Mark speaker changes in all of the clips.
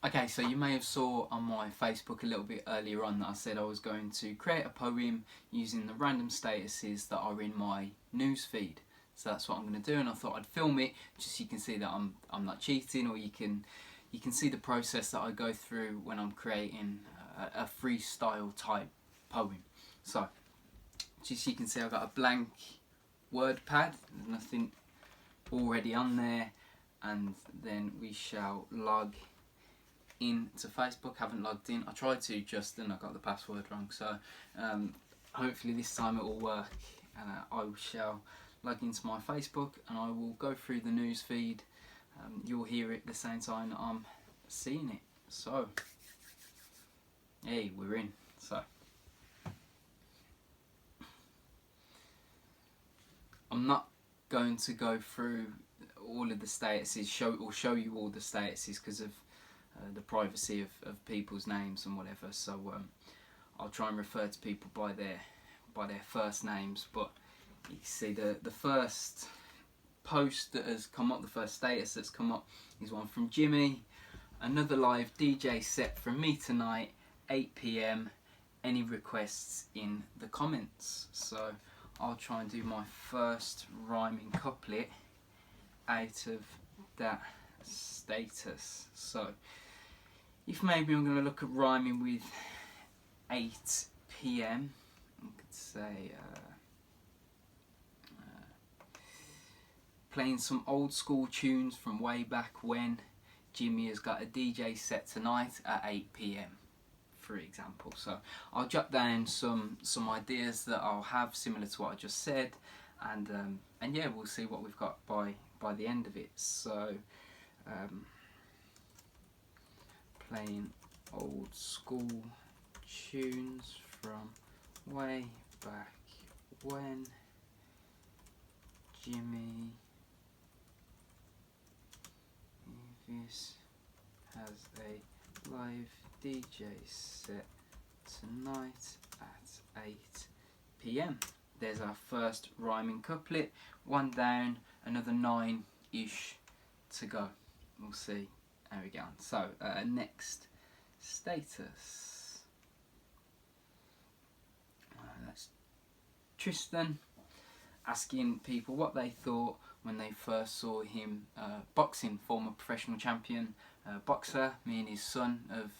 Speaker 1: Okay, so you may have saw on my Facebook a little bit earlier on that I said I was going to create a poem using the random statuses that are in my news feed. So that's what I'm going to do, and I thought I'd film it just so you can see that I'm not cheating, or you can see the process that I go through when I'm creating a freestyle type poem. So just so you can see, I've got a blank word pad, there's nothing already on there, and then we shall log into Facebook. Haven't logged in. I tried to, Justin, I got the password wrong, so hopefully this time it will work, and I shall log into my Facebook and I will go through the news feed. You'll hear it at the same time that I'm seeing it. So hey, we're in. So I'm not going to go through all of the statuses, show you all the statuses because of the privacy of people's names and whatever. So I'll try and refer to people by their first names. But you can see the first post that has come up, the first status that's come up, is one from Jimmy. Another live DJ set from me tonight, 8 PM. Any requests in the comments? So I'll try and do my first rhyming couplet out of that status. So if maybe I'm going to look at rhyming with 8 PM, I could say playing some old school tunes from way back when. Jimmy has got a DJ set tonight at 8 PM, for example. So I'll jot down some ideas that I'll have similar to what I just said, and yeah, we'll see what we've got by the end of it. So playing old school tunes from way back when. Jimmy This has a live DJ set tonight at 8 PM. There's our first rhyming couplet. One down, another 9-ish to go. We'll see how we get on. So next status. That's Tristan asking people what they thought when they first saw him boxing. Former professional champion boxer. Me and his son have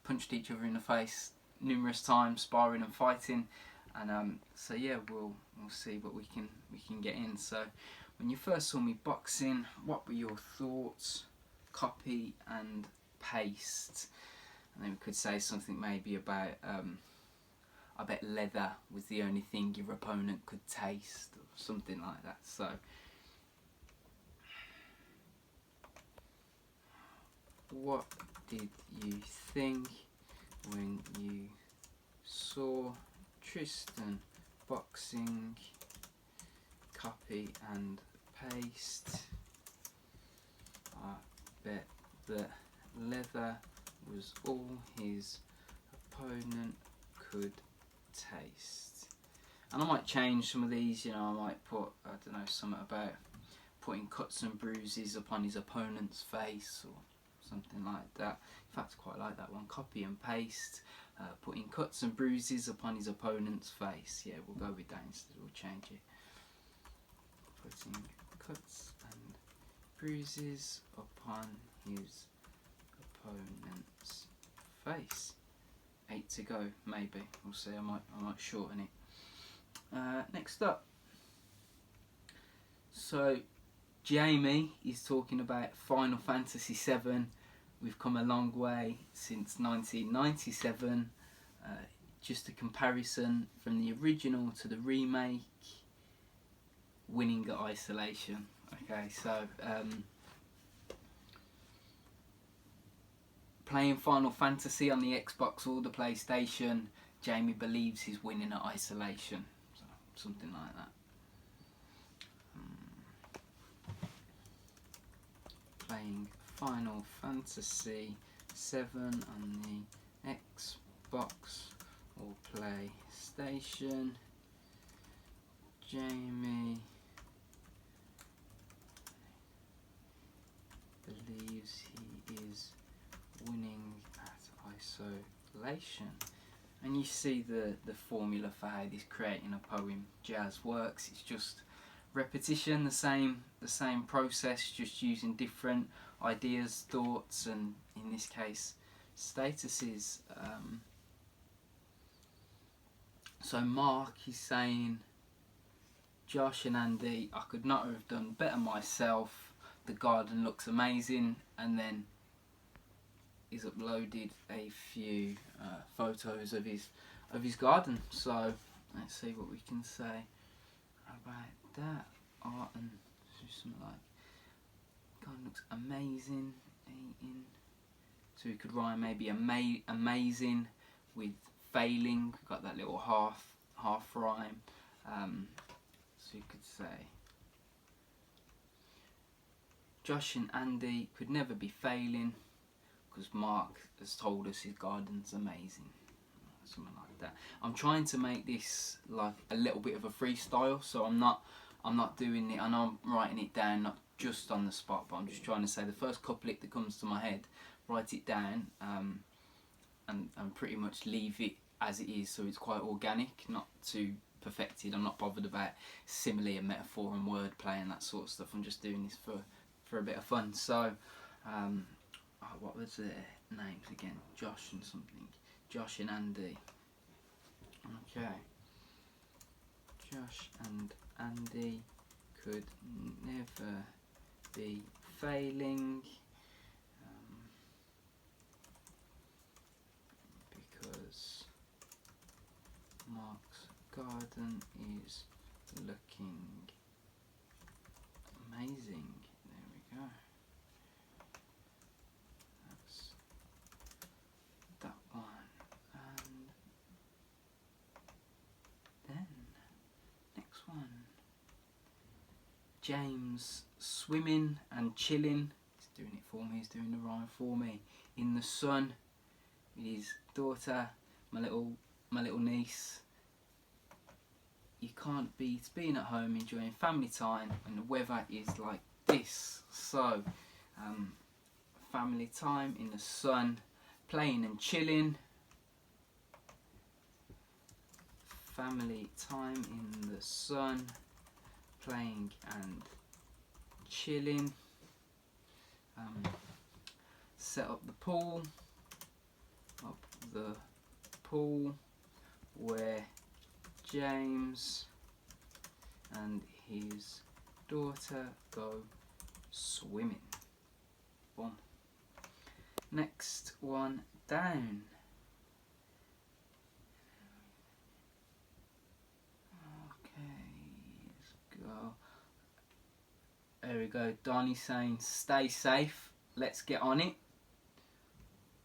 Speaker 1: punched each other in the face numerous times, sparring and fighting, and so yeah, we'll see what we can get in. So when you first saw me boxing, what were your thoughts? Copy and paste. And then we could say something maybe about I bet leather was the only thing your opponent could taste, or something like that. So what did you think when you saw Tristan boxing? Copy and paste. I bet the leather was all his opponent could taste. And I might change some of these, you know, I might put, I don't know, something about putting cuts and bruises upon his opponent's face, or something like that. In fact, I quite like that one. Copy and paste, putting cuts and bruises upon his opponent's face. Yeah, we'll go with that instead, we'll change it. Putting cuts and bruises upon his opponent's face. 8 to go, maybe. We'll see. I might shorten it. Next up. So Jamie is talking about Final Fantasy VII. We've come a long way since 1997. Just a comparison from the original to the remake. Winning at isolation. Okay, so playing Final Fantasy on the Xbox or the PlayStation, Jamie believes he's winning at isolation. So, something like that. Playing Final Fantasy VII on the Xbox or PlayStation, Jamie believes he is winning at isolation. And you see the formula for how this creating a poem jazz works. It's just repetition, the same process, just using different ideas, thoughts, and in this case statuses. So Mark is saying, Josh and Andy, I could not have done better myself. The garden looks amazing, and then he's uploaded a few photos of his garden. So let's see what we can say about that. Art and something like garden looks amazing. So we could rhyme maybe amazing with failing. We've got that little half rhyme. So you could say Josh and Andy could never be failing because Mark has told us his garden's amazing. Something like that. I'm trying to make this like a little bit of a freestyle, so I'm not doing it. I know I'm writing it down, not just on the spot, but I'm just trying to say the first couplet that comes to my head, write it down, and pretty much leave it as it is, so it's quite organic, not too perfected. I'm not bothered about simile and metaphor and wordplay and that sort of stuff. I'm just doing this for a bit of fun. So what was their names again? Josh and something. Josh and Andy. Okay. Josh and Andy could never be failing because Mark's garden is looking amazing. There we go. That's that one. And then next one. James swimming and chilling. He's doing it for me. He's doing the rhyme for me. In the sun with his daughter, my little niece. You can't beat being at home enjoying family time when the weather is like this. So family time in the sun, playing and chilling. Family time in the sun, playing and chilling. Set up the pool. Where James and his daughter go swimming. Boom. Next one down. Okay, let's go. There we go. Donnie's saying, stay safe. Let's get on it.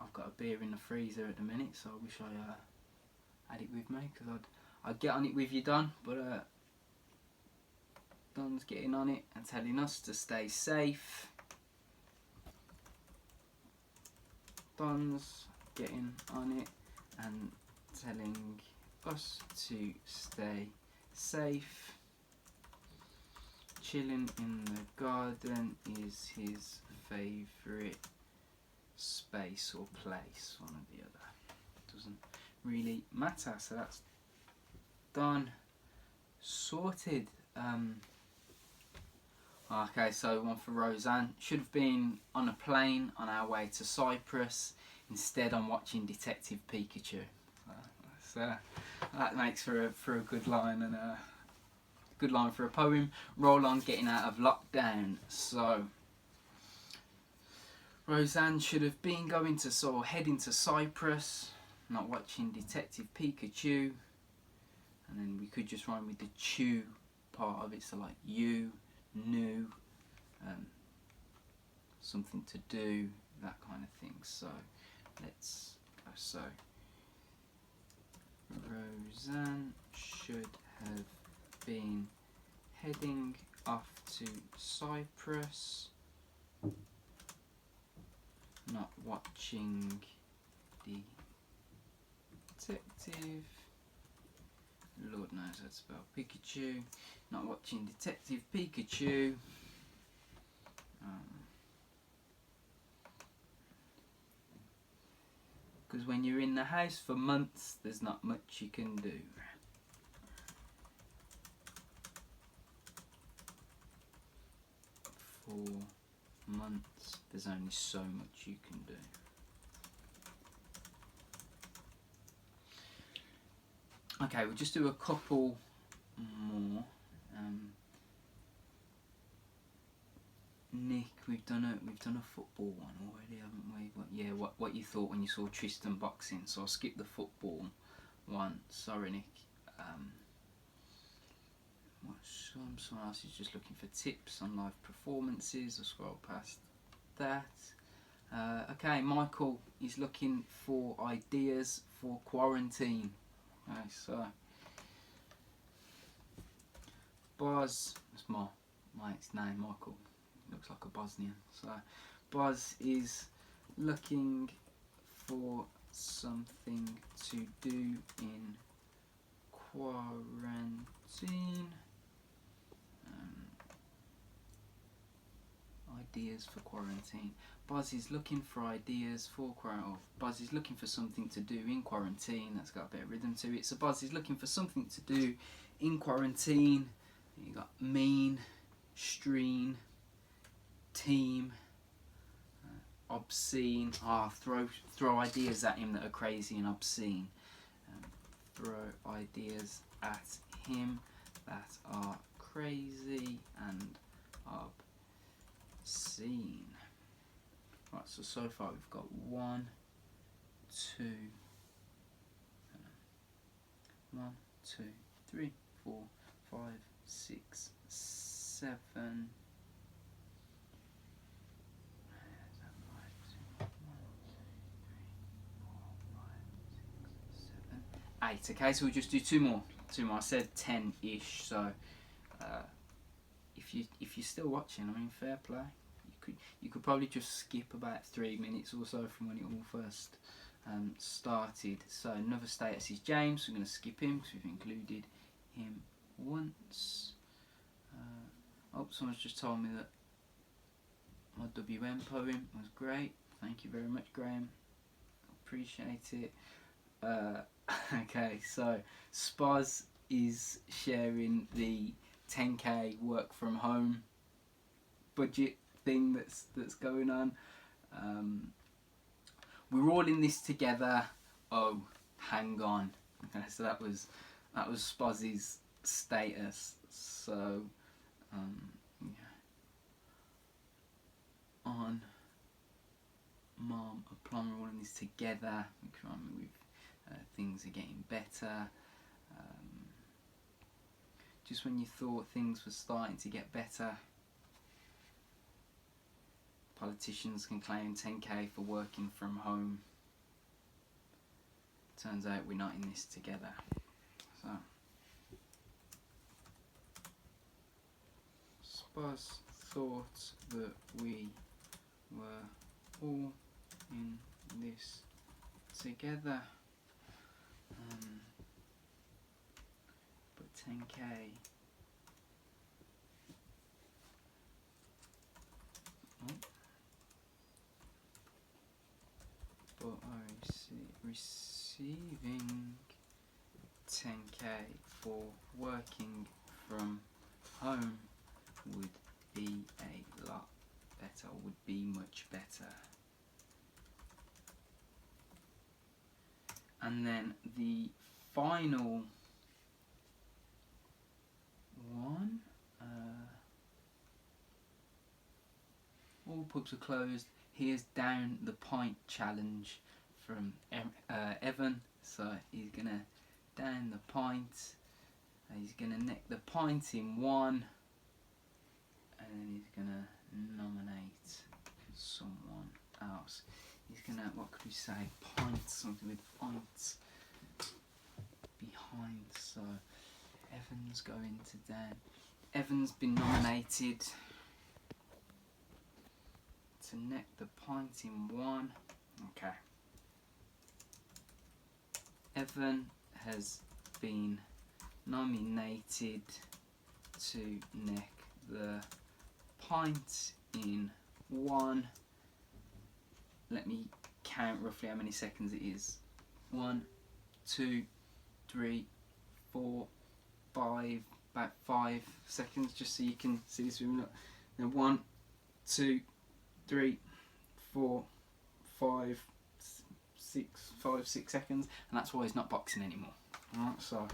Speaker 1: I've got a beer in the freezer at the minute, so I wish I had it with me, because I'd get on it with you, Don, but Don's getting on it and telling us to stay safe. Don's getting on it and telling us to stay safe. Chilling in the garden is his favourite space or place, one or the other. Doesn't really matter. So that's done, sorted. Okay, so one for Roseanne. Should have been on a plane on our way to Cyprus. Instead, I'm watching Detective Pikachu. That makes for a good line, and a good line for a poem. Roll on getting out of lockdown. So Roseanne should have been heading to Cyprus, not watching Detective Pikachu. And then we could just rhyme with the chew part of it, so like you, new, something to do, that kind of thing. So let's go. So Roseanne should have been heading off to Cyprus, not watching Detective, Lord knows how to spell Pikachu, not watching Detective Pikachu. because when you're in the house for months, there's not much you can do. For months, there's only so much you can do. Okay, we'll just do a couple more. Nick, we've done a football one already, haven't we? What you thought when you saw Tristan boxing? So I'll skip the football one. Sorry, Nick. Someone else is just looking for tips on live performances. I'll scroll past that. Okay, Michael is looking for ideas for quarantine. Okay, so Boz, that's my mate's name, Michael. Looks like a Bosnian. So Boz is looking for something to do in quarantine. Ideas for quarantine. Buzz is looking for ideas for quarantine. Buzz is looking for something to do in quarantine. That's got a bit of rhythm to it. So Buzz is looking for something to do in quarantine. You got mean, streen, team, obscene. Throw ideas at him that are crazy and obscene. Throw ideas at him that are crazy and obscene. Right, so far we've got 1, 2, 3, 4, 5, 6, 7. Eight. Okay, so we'll just do two more. I said 10-ish. So if you're still watching, I mean, fair play. You could probably just skip about 3 minutes or so from when it all first started. So another status is James. We're going to skip him because we've included him once. Someone's just told me that my WM poem was great. Thank you very much, Graham. Appreciate it. Okay, so Spaz is sharing the 10k work from home budget thing that's going on. We're all in this together. Oh, hang on. Okay, so that was Spaz's status. So on Mom, a plumber, all in this together. Things are getting better. Just when you thought things were starting to get better, politicians can claim 10k for working from home. Turns out we're not in this together. So Spaz thought that we were all in this together. But 10k but receiving 10k for working from home would be a lot better, would be much better. And then the final one, all pubs are closed. Here's down the pint challenge from Evan. So he's gonna down the pint. He's gonna neck the pint in one, and then he's gonna nominate someone else. He's gonna, what could we say? Pint, something with pints behind. So Evan's going to Dan. Evan's been nominated to neck the pint in one. Okay. Evan has been nominated to neck the pint in one. Let me count roughly how many seconds it is. 1, 2, 3, 4, 5, about 5 seconds, just so you can see this with me. Look. Now 1, 2, 3, 4, 5, 6 seconds, and that's why he's not boxing anymore. Alright, so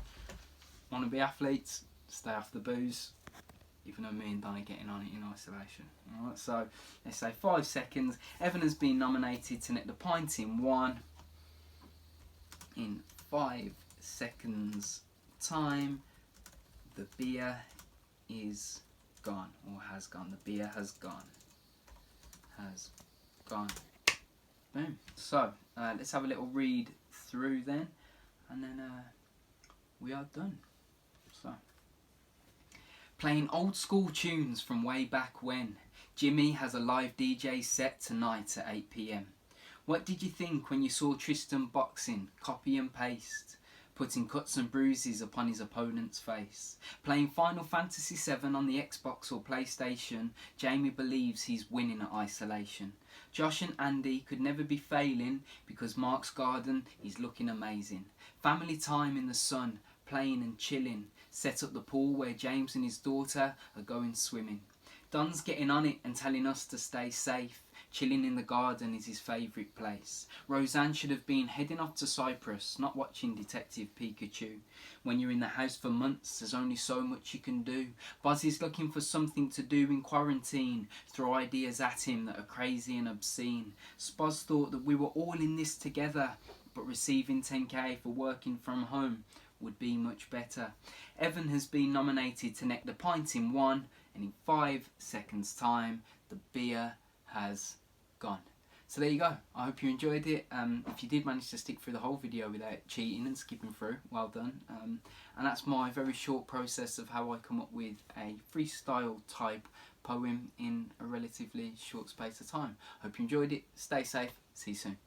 Speaker 1: want to be athletes, stay off the booze, even though me and Don are getting on it in isolation. Alright, so let's say 5 seconds. Evan has been nominated to nick the pint in 5 seconds time. The beer is gone, or has gone. The beer has gone. Has gone. Boom. So let's have a little read through then, and then we are done. So, playing old school tunes from way back when. Jimmy has a live DJ set tonight at 8 PM. What did you think when you saw Tristan boxing? Copy and paste, putting cuts and bruises upon his opponent's face. Playing Final Fantasy VII on the Xbox or PlayStation, Jamie believes he's winning at isolation. Josh and Andy could never be failing because Mark's garden is looking amazing. Family time in the sun, playing and chilling. Set up the pool where James and his daughter are going swimming. Don's getting on it and telling us to stay safe. Chilling in the garden is his favourite place. Roseanne should have been heading off to Cyprus, not watching Detective Pikachu. When you're in the house for months, there's only so much you can do. Buzzy's looking for something to do in quarantine. Throw ideas at him that are crazy and obscene. Spoz thought that we were all in this together, but receiving 10k for working from home would be much better. Evan has been nominated to neck the pint in 1, and in 5 seconds time, the beer has gone. So there you go. I hope you enjoyed it. If you did manage to stick through the whole video without cheating and skipping through, well done. And that's my very short process of how I come up with a freestyle type poem in a relatively short space of time. Hope you enjoyed it. Stay safe. See you soon.